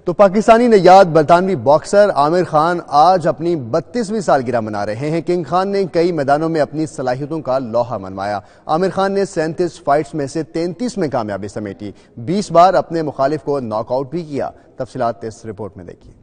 تو پاکستانی نژاد برطانوی باکسر عامر خان آج اپنی 32ویں سالگرہ منا رہے ہیں۔ کنگ خان نے کئی میدانوں میں اپنی صلاحیتوں کا لوہا منوایا۔ عامر خان نے 37 فائٹس میں سے 33 میں کامیابی سمیٹی، 20 بار اپنے مخالف کو ناک آؤٹ بھی کیا۔ تفصیلات اس رپورٹ میں دیکھیے۔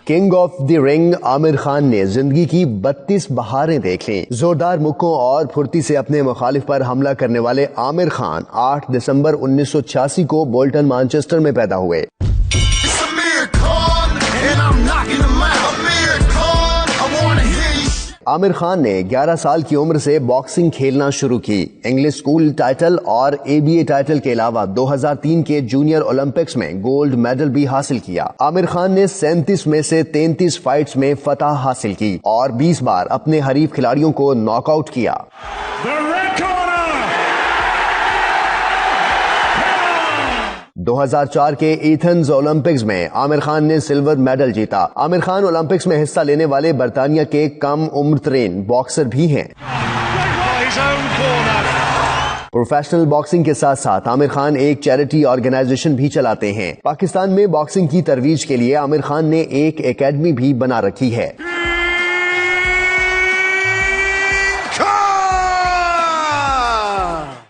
کنگ آف دی رنگ عامر خان نے زندگی کی 32 بہاریں دیکھ لیں۔ زوردار مکوں اور پھرتی سے اپنے مخالف پر حملہ کرنے والے عامر خان 8 دسمبر 1986 کو بولٹن مانچسٹر میں پیدا ہوئے۔ عامر خان نے 11 سال کی عمر سے باکسنگ کھیلنا شروع کی۔ انگلش اسکول ٹائٹل اور ABA ٹائٹل کے علاوہ 2003 کے جونیئر اولمپکس میں گولڈ میڈل بھی حاصل کیا۔ عامر خان نے 37 میں سے 33 فائٹس میں فتح حاصل کی اور 20 بار اپنے حریف کھلاڑیوں کو ناک آؤٹ کیا۔ 2004 کے ایتھنز اولمپکس میں عامر خان نے سلور میڈل جیتا۔ عامر خان اولمپکس میں حصہ لینے والے برطانیہ کے کم عمر ترین باکسر بھی ہیں۔ پروفیشنل باکسنگ کے ساتھ ساتھ عامر خان ایک چیریٹی آرگنائزیشن بھی چلاتے ہیں۔ پاکستان میں باکسنگ کی ترویج کے لیے عامر خان نے ایک اکیڈمی بھی بنا رکھی ہے۔